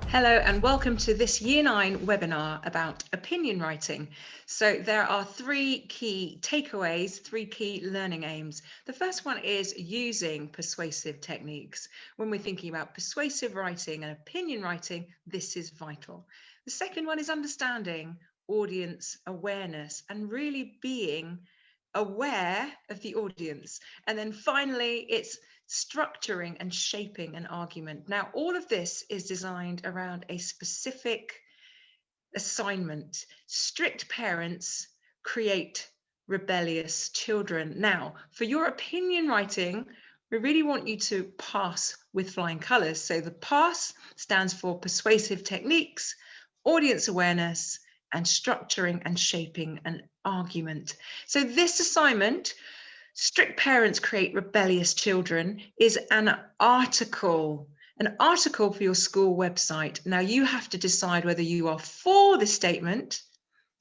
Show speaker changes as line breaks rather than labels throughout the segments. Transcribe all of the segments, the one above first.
Hello and welcome to this Year 9 webinar about opinion writing. So there are three key takeaways, three key learning aims. The first one is using persuasive techniques. When we're thinking about persuasive writing and opinion writing, this is vital. The second one is understanding audience awareness and really being aware of the audience. And then finally, it's structuring and shaping an argument. Now, all of this is designed around a specific assignment. Strict parents create rebellious children. Now, for your opinion writing, we really want you to pass with flying colors. So the pass stands for persuasive techniques, audience awareness, and structuring and shaping an argument. So this assignment, Strict Parents Create Rebellious Children, is an article for your school website. Now you have to decide whether you are for the statement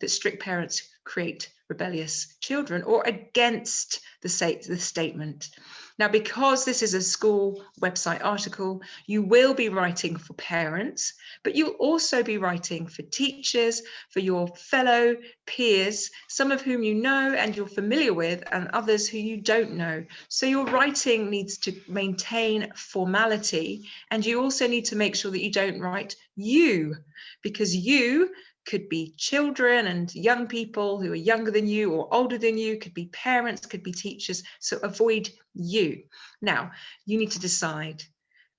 that strict parents create rebellious children or against the statement. Now, because this is a school website article, you will be writing for parents, but you'll also be writing for teachers, for your fellow peers, some of whom you know and you're familiar with, and others who you don't know. So your writing needs to maintain formality, and you also need to make sure that you don't write you, because you could be children and young people who are younger than you or older than you, could be parents, could be teachers. So avoid you. Now, you need to decide,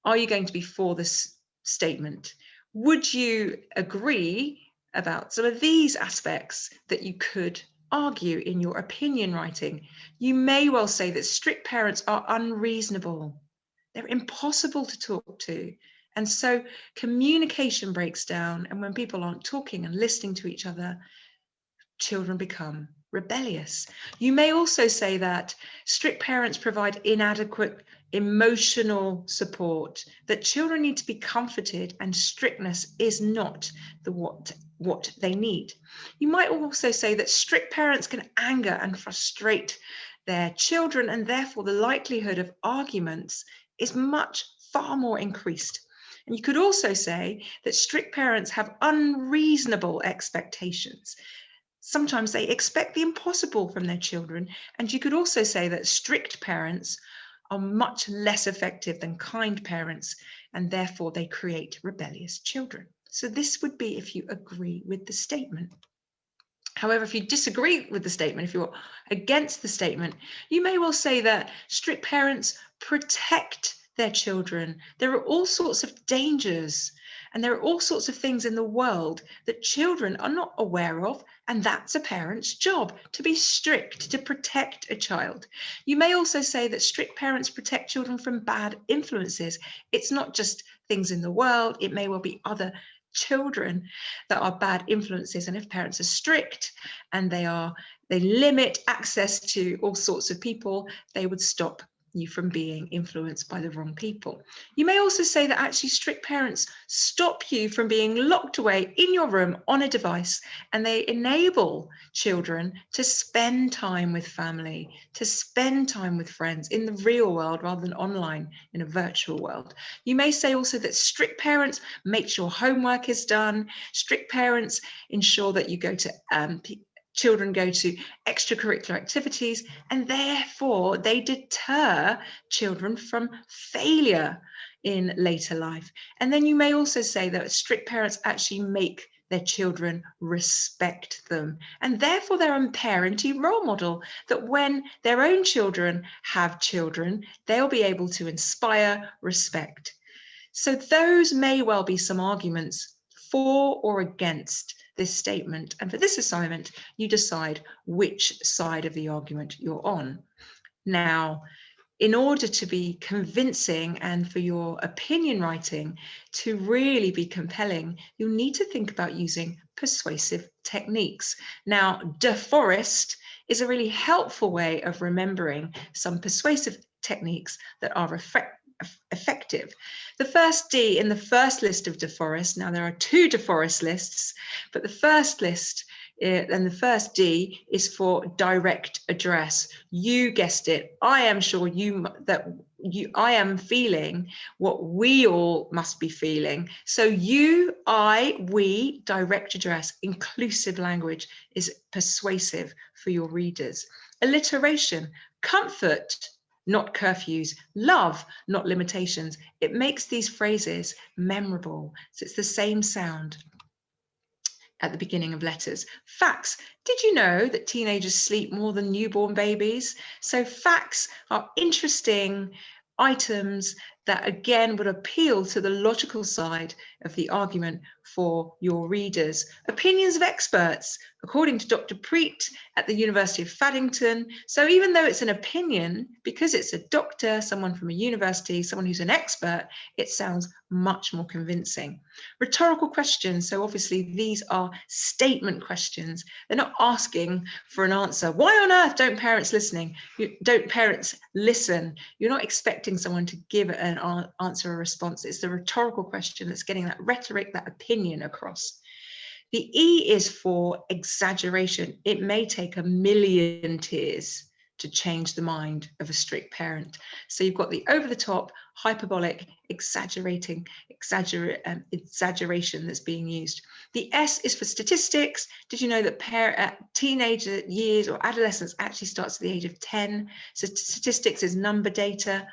are you going to be for this statement? Would you agree about some of these aspects that you could argue in your opinion writing? You may well say that strict parents are unreasonable. They're impossible to talk to. And so communication breaks down, and when people aren't talking and listening to each other, children become rebellious. You may also say that strict parents provide inadequate emotional support, that children need to be comforted and strictness is not what they need. You might also say that strict parents can anger and frustrate their children, and therefore the likelihood of arguments is far more increased. And you could also say that strict parents have unreasonable expectations. Sometimes they expect the impossible from their children. And you could also say that strict parents are much less effective than kind parents, and therefore they create rebellious children. So this would be if you agree with the statement. However, if you disagree with the statement, if you're against the statement, you may well say that strict parents protect their children. There are all sorts of dangers and there are all sorts of things in the world that children are not aware of, and that's a parent's job, to be strict, to protect a child. You may also say that strict parents protect children from bad influences. It's not just things in the world, it may well be other children that are bad influences, and if parents are strict and they limit access to all sorts of people, they would stop you from being influenced by the wrong people. You may also say that actually strict parents stop you from being locked away in your room on a device, and they enable children to spend time with family, to spend time with friends in the real world rather than online in a virtual world. You may say also that strict parents make sure homework is done. Strict parents ensure that you go to children go to extracurricular activities, and therefore they deter children from failure in later life. And then you may also say that strict parents actually make their children respect them, and therefore they're a parenting role model, that when their own children have children, they'll be able to inspire respect. So those may well be some arguments for or against this statement. And for this assignment, you decide which side of the argument you're on. Now, in order to be convincing and for your opinion writing to really be compelling, you'll need to think about using persuasive techniques. Now, Deforest is a really helpful way of remembering some persuasive techniques that are effective. The first D in the first list of Deforest, now there are two Deforest lists, but the first list And the first D is for direct address. You guessed it. I am sure I am feeling what we all must be feeling. So you, I, we, direct address, inclusive language is persuasive for your readers. Alliteration, comfort, not curfews, love, not limitations. It makes these phrases memorable. So it's the same sound at the beginning of letters. Facts. Did you know that teenagers sleep more than newborn babies? So facts are interesting items that again would appeal to the logical side of the argument for your readers. Opinions of experts, according to Dr. Preet at the University of Faddington. So even though it's an opinion, because it's a doctor, someone from a university, someone who's an expert, it sounds much more convincing. Rhetorical questions. So obviously these are statement questions. They're not asking for an answer. Why on earth don't parents don't parents listen? You're not expecting someone to give an answer or response. It's the rhetorical question that's getting that rhetoric, that opinion across. The E is for exaggeration. It may take 1,000,000 tears to change the mind of a strict parent. So you've got the over the top, hyperbolic, exaggeration that's being used. The S is for statistics. Did you know that teenager years or adolescence actually starts at the age of 10? So statistics is number data.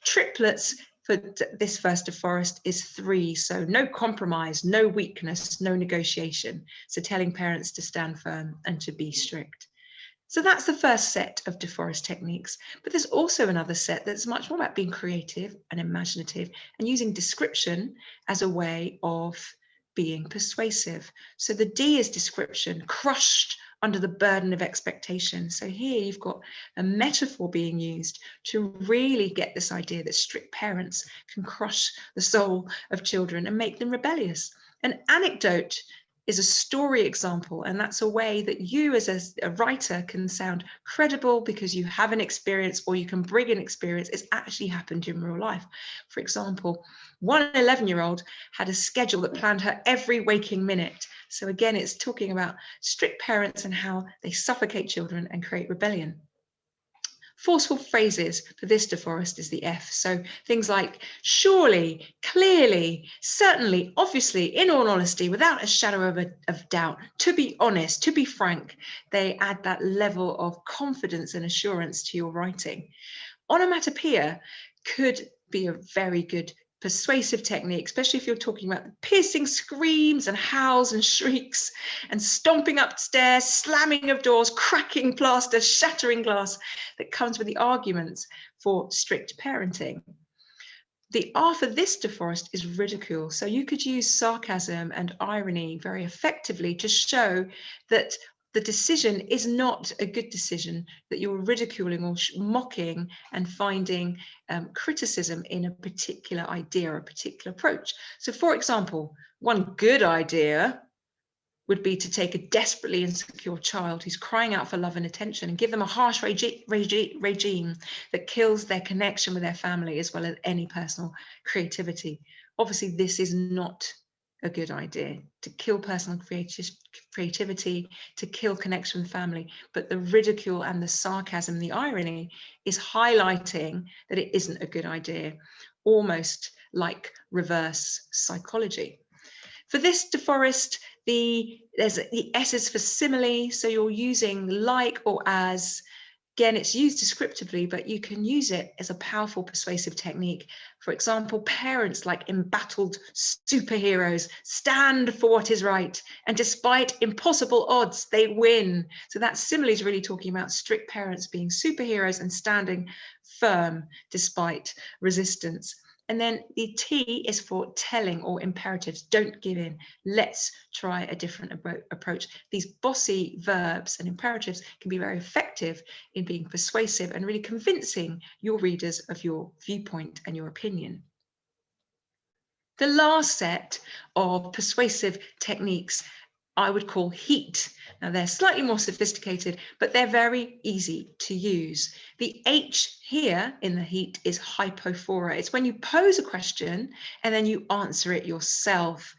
Triplets for this first Deforest is 3. So no compromise, no weakness, no negotiation. So telling parents to stand firm and to be strict. So that's the first set of Deforest techniques, but there's also another set that's much more about being creative and imaginative and using description as a way of being persuasive. So the D is description, crushed under the burden of expectation. So here you've got a metaphor being used to really get this idea that strict parents can crush the soul of children and make them rebellious. An anecdote is a story example, and that's a way that you as a writer can sound credible because you have an experience, or you can bring an experience it's actually happened in real life. For example, one 11-year-old had a schedule that planned her every waking minute. So again, it's talking about strict parents and how they suffocate children and create rebellion. Forceful phrases for this Deforest is the F. So things like surely, clearly, certainly, obviously, in all honesty, without a shadow of doubt, to be honest, to be frank. They add that level of confidence and assurance to your writing. Onomatopoeia could be a very good persuasive technique, especially if you're talking about piercing screams and howls and shrieks and stomping upstairs, slamming of doors, cracking plaster, shattering glass that comes with the arguments for strict parenting. The R for this Deforest is ridicule. So you could use sarcasm and irony very effectively to show that the decision is not a good decision, that you're ridiculing or mocking and finding criticism in a particular idea or a particular approach. So for example, one good idea would be to take a desperately insecure child who's crying out for love and attention and give them a harsh regime that kills their connection with their family as well as any personal creativity. Obviously, this is not a good idea to kill personal creativity, to kill connection with family, but the ridicule and the sarcasm, the irony is highlighting that it isn't a good idea, almost like reverse psychology. For this Deforest, the S is for simile, so you're using like or as. Again, it's used descriptively, but you can use it as a powerful persuasive technique. For example, parents like embattled superheroes stand for what is right, and despite impossible odds, they win. So that simile is really talking about strict parents being superheroes and standing firm despite resistance. And then the T is for telling or imperatives. Don't give in. Let's try a different approach. These bossy verbs and imperatives can be very effective in being persuasive and really convincing your readers of your viewpoint and your opinion. The last set of persuasive techniques I would call heat. Now they're slightly more sophisticated, but they're very easy to use. The H here in the heat is hypophora. It's when you pose a question and then you answer it yourself.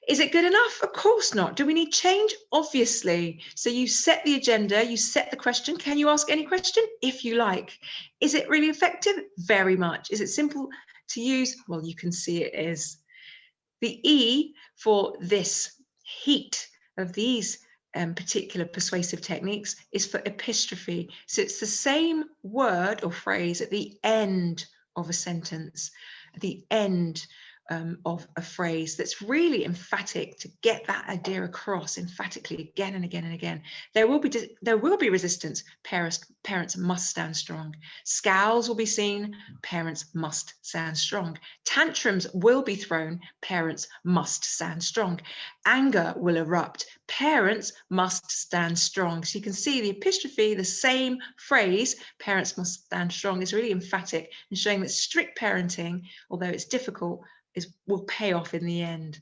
Is it good enough? Of course not. Do we need change? Obviously. So you set the agenda, you set the question. Can you ask any question? If you like. Is it really effective? Very much. Is it simple to use? Well, you can see it is. The E for this heat of these particular persuasive techniques is for epistrophe. So it's the same word or phrase at the end of a sentence, at the end of a phrase that's really emphatic to get that idea across emphatically again and again and again. There will be resistance. Parents must stand strong. Scowls will be seen. Parents must stand strong. Tantrums will be thrown. Parents must stand strong. Anger will erupt. Parents must stand strong. So you can see the epistrophe, the same phrase, parents must stand strong, is really emphatic and showing that strict parenting, although it's difficult, will pay off in the end.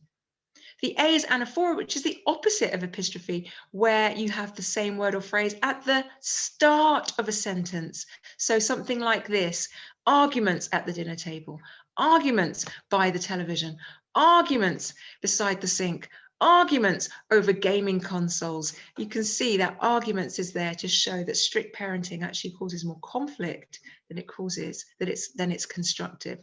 The A is anaphora, which is the opposite of epistrophe, where you have the same word or phrase at the start of a sentence. So something like this: arguments at the dinner table, arguments by the television, arguments beside the sink, arguments over gaming consoles. You can see that arguments is there to show that strict parenting actually causes more conflict than it's constructive.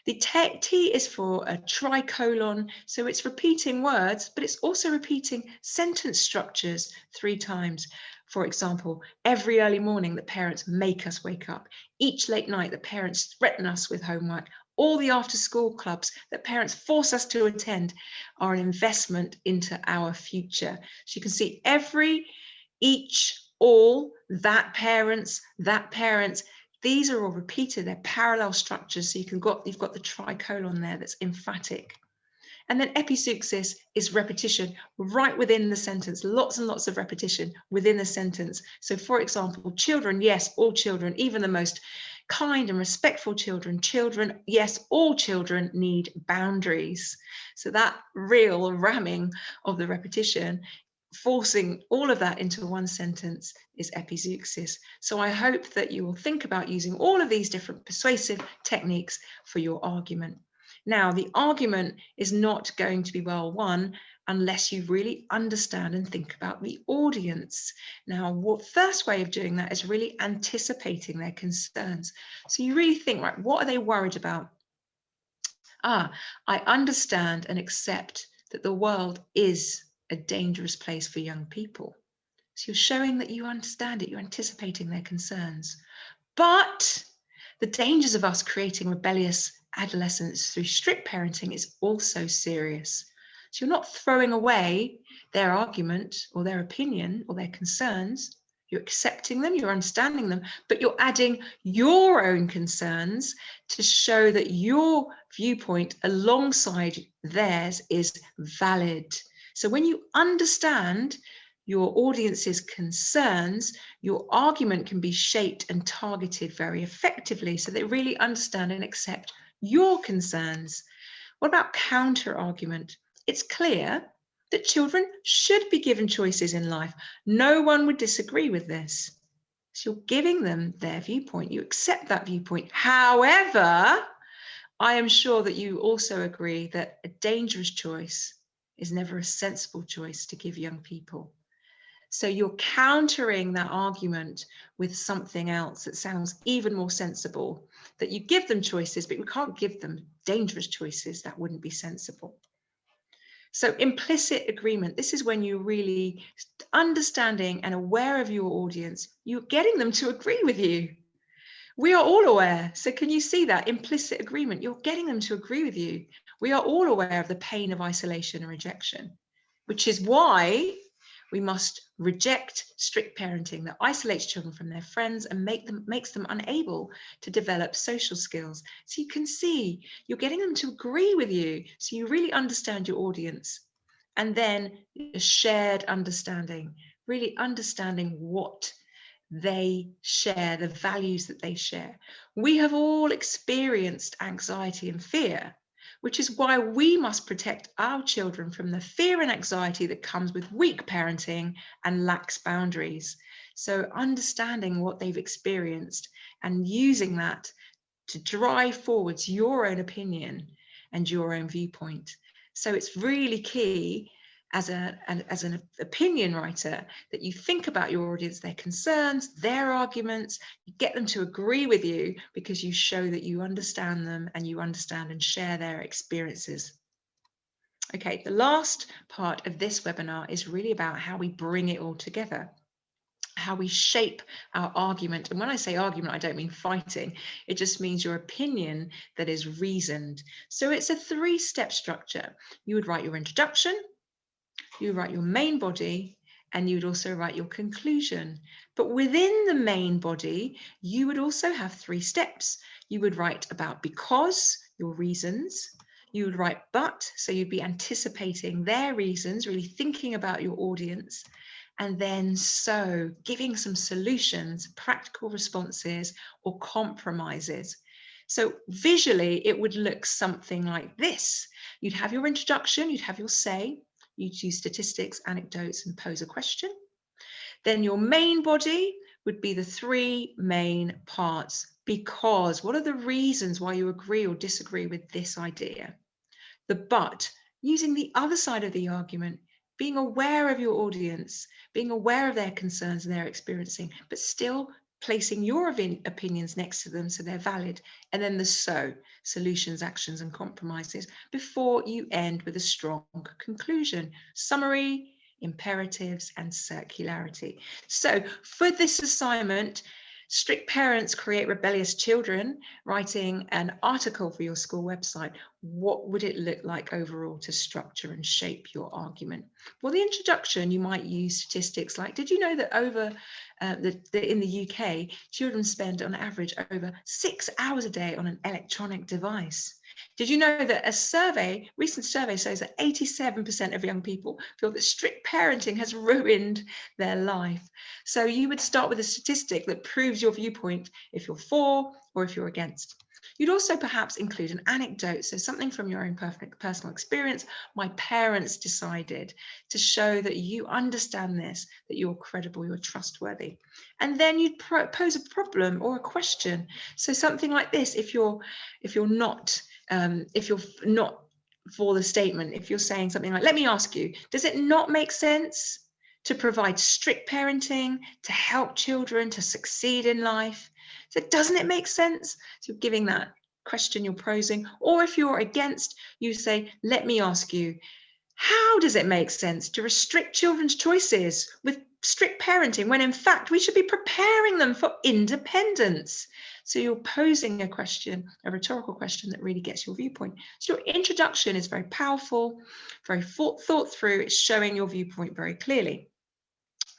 The T is for a tricolon, so it's repeating words, but it's also repeating sentence structures 3 times. For example, every early morning the parents make us wake up. Each late night the parents threaten us with homework. All the after-school clubs that parents force us to attend are an investment into our future. So you can see every, each, all, that parents, these are all repeated, they're parallel structures. So you've got the tricolon there that's emphatic. And then epizeuxis is repetition right within the sentence, lots and lots of repetition within the sentence. So for example, children, yes, all children, even the most kind and respectful children, yes, all children need boundaries. So that real ramming of the repetition, forcing all of that into one sentence, is epizeuxis. So I hope that you will think about using all of these different persuasive techniques for your argument. Now, the argument is not going to be well won unless you really understand and think about the audience. Now, what first way of doing that is really anticipating their concerns. So you really think, right, what are they worried about? I understand and accept that the world is a dangerous place for young people. So you're showing that you understand it, you're anticipating their concerns. But the dangers of us creating rebellious adolescents through strict parenting is also serious. So you're not throwing away their argument or their opinion or their concerns. You're accepting them, you're understanding them, but you're adding your own concerns to show that your viewpoint alongside theirs is valid. So when you understand your audience's concerns, your argument can be shaped and targeted very effectively so they really understand and accept your concerns. What about counter argument? It's clear that children should be given choices in life. No one would disagree with this. So you're giving them their viewpoint. You accept that viewpoint. However, I am sure that you also agree that a dangerous choice is never a sensible choice to give young people. So you're countering that argument with something else that sounds even more sensible, that you give them choices, but you can't give them dangerous choices. That wouldn't be sensible. So implicit agreement, this is when you really understanding and aware of your audience, you're getting them to agree with you. We are all aware. So can you see that implicit agreement? You're getting them to agree with you. We are all aware of the pain of isolation and rejection, which is why we must reject strict parenting that isolates children from their friends and makes them unable to develop social skills. So you can see you're getting them to agree with you. So you really understand your audience. And then a shared understanding, really understanding what they share, the values that they share. We have all experienced anxiety and fear, which is why we must protect our children from the fear and anxiety that comes with weak parenting and lax boundaries. So understanding what they've experienced and using that to drive forwards your own opinion and your own viewpoint. So it's really key as an opinion writer that you think about your audience, their concerns, their arguments, you get them to agree with you because you show that you understand them and you understand and share their experiences. Okay, the last part of this webinar is really about how we bring it all together, how we shape our argument. And when I say argument, I don't mean fighting. It just means your opinion that is reasoned. So it's a 3-step structure. You would write your introduction, you would write your main body, and you would also write your conclusion. But within the main body, you would also have 3 steps. You would write about because, your reasons. You would write but, so you'd be anticipating their reasons, really thinking about your audience. And then so, giving some solutions, practical responses, or compromises. So visually, it would look something like this. You'd have your introduction, you'd have your say, you'd use statistics, anecdotes, and pose a question. Then your main body would be the 3 main parts. Because, what are the reasons why you agree or disagree with this idea? The but, using the other side of the argument, being aware of your audience, being aware of their concerns and their experiencing, but still placing your opinions next to them so they're valid. And then the so, solutions, actions, and compromises, before you end with a strong conclusion, summary, imperatives, and circularity. So for this assignment, strict parents create rebellious children, writing an article for your school website. What would it look like overall to structure and shape your argument? Well, the introduction, you might use statistics like, did you know that in the UK, children spend on average over 6 hours a day on an electronic device? Did you know that a recent survey shows that 87% of young people feel that strict parenting has ruined their life? So you would start with a statistic that proves your viewpoint if you're for or if you're against. You'd also perhaps include an anecdote, so something from your own personal experience. My parents decided, to show that you understand this, that you're credible, you're trustworthy. And then you'd pose a problem or a question. So something like this: if you're not for the statement, if you're saying something like, let me ask you, does it not make sense to provide strict parenting to help children to succeed in life? So doesn't it make sense? So you're giving that question, you're posing. Or if you're against, you say, let me ask you, how does it make sense to restrict children's choices with strict parenting when in fact we should be preparing them for independence? So you're posing a question, a rhetorical question that really gets your viewpoint. So your introduction is very powerful, very thought through. It's showing your viewpoint very clearly.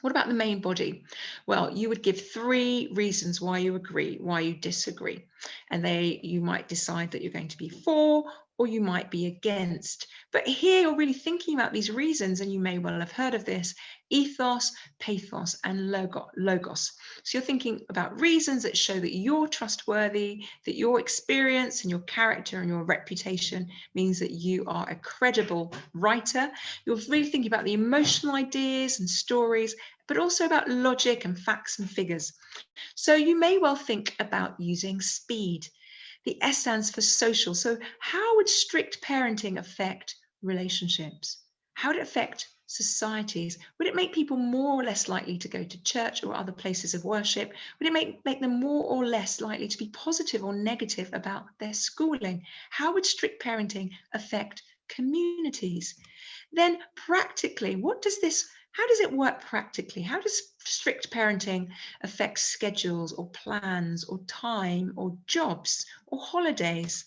What about the main body? Well, you would give 3 reasons why you agree, why you disagree. And you might decide that you're going to be for, or you might be against. But here you're really thinking about these reasons, and you may well have heard of this: ethos, pathos, and logos. So you're thinking about reasons that show that you're trustworthy, that your experience and your character and your reputation means that you are a credible writer. You're really thinking about the emotional ideas and stories, but also about logic and facts and figures. So you may well think about using speed. The S stands for social. So how would strict parenting affect relationships? How would it affect societies? Would it make people more or less likely to go to church or other places of worship? Would it make them more or less likely to be positive or negative about their schooling? How would strict parenting affect communities? Then practically, how does it work practically? How does strict parenting affect schedules or plans or time or jobs or holidays?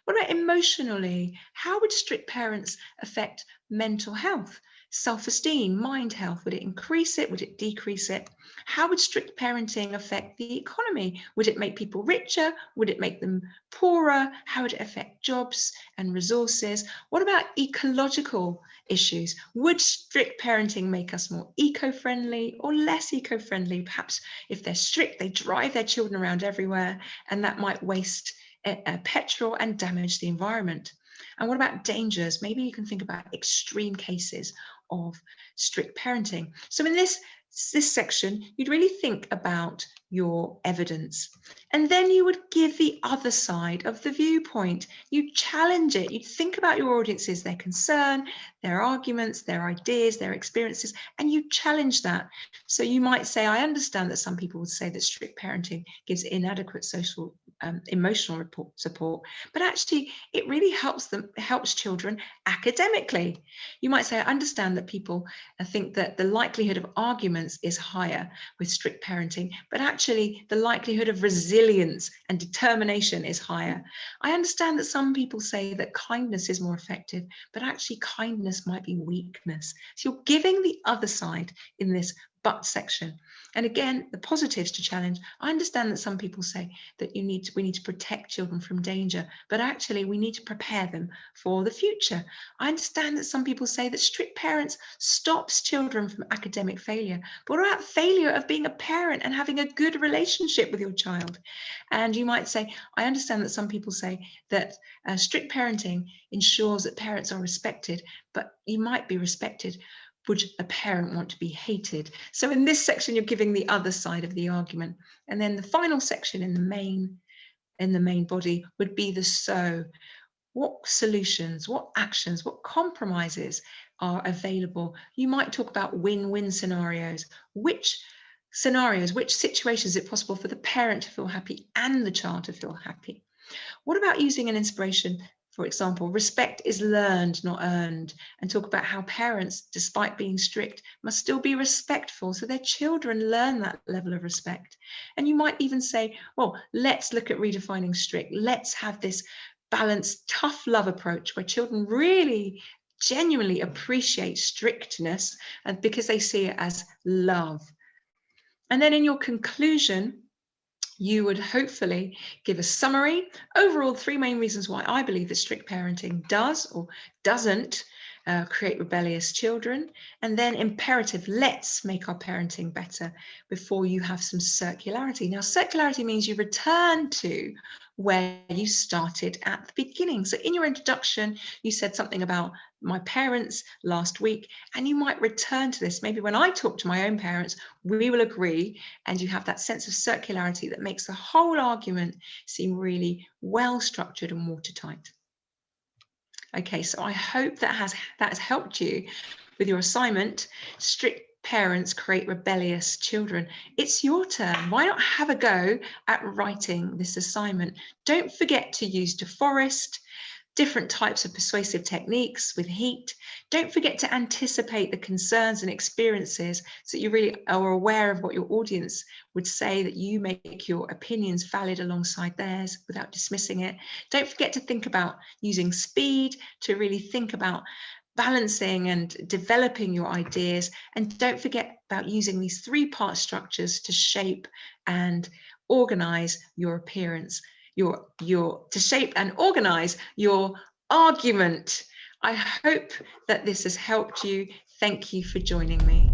What about emotionally? How would strict parents affect mental health, self-esteem, mind health? Would it increase it? Would it decrease it? How would strict parenting affect the economy? Would it make people richer? Would it make them poorer? How would it affect jobs and resources? What about ecological issues? Would strict parenting make us more eco-friendly or less eco-friendly? Perhaps if they're strict, they drive their children around everywhere, and that might waste petrol and damage the environment. And what about dangers? Maybe you can think about extreme cases of strict parenting. So in this section, you'd really think about your evidence. And then you would give the other side of the viewpoint. You challenge it. You think about your audiences, their concern, their arguments, their ideas, their experiences, and you challenge that. So you might say, I understand that some people would say that strict parenting gives inadequate social, emotional support, but actually it really helps children academically. You might say, I understand that people think that the likelihood of arguments is higher with strict parenting, but actually the likelihood of resilience and determination is higher. I understand that some people say that kindness is more effective, but actually kindness might be weakness. So you're giving the other side in this but section. And again, the positives to challenge. I understand that some people say that we need to protect children from danger, but actually we need to prepare them for the future. I understand that some people say that strict parents stops children from academic failure, but what about failure of being a parent and having a good relationship with your child? And you might say, I understand that some people say that strict parenting ensures that parents are respected, but you might be respected. Would a parent want to be hated? So in this section, you're giving the other side of the argument. And then the final section in the main body would be the so. What solutions, what actions, what compromises are available? You might talk about win-win scenarios. Which situations is it possible for the parent to feel happy and the child to feel happy? What about using an inspiration? For example, respect is learned, not earned, and talk about how parents, despite being strict, must still be respectful so their children learn that level of respect. And you might even say, well, let's look at redefining strict. Let's have this balanced, tough love approach where children really genuinely appreciate strictness and because they see it as love. And then in your conclusion, you would hopefully give a summary. Overall, 3 main reasons why I believe that strict parenting does or doesn't create rebellious children. And then imperative, let's make our parenting better before you have some circularity. Now, circularity means you return to where you started at the beginning. So in your introduction, you said something about my parents last week, and you might return to this. Maybe when I talk to my own parents, we will agree, and you have that sense of circularity that makes the whole argument seem really well structured and watertight. Okay, so I hope that has helped you with your assignment. Strict parents create rebellious children. It's your turn. Why not have a go at writing this assignment? Don't forget to use Deforest, different types of persuasive techniques with heat. Don't forget to anticipate the concerns and experiences so that you really are aware of what your audience would say, that you make your opinions valid alongside theirs without dismissing it. Don't forget to think about using speed to really think about balancing and developing your ideas. And don't forget about using these 3-part structures to shape and organize your appearance. To shape and organize your argument. I hope that this has helped you. Thank you for joining me.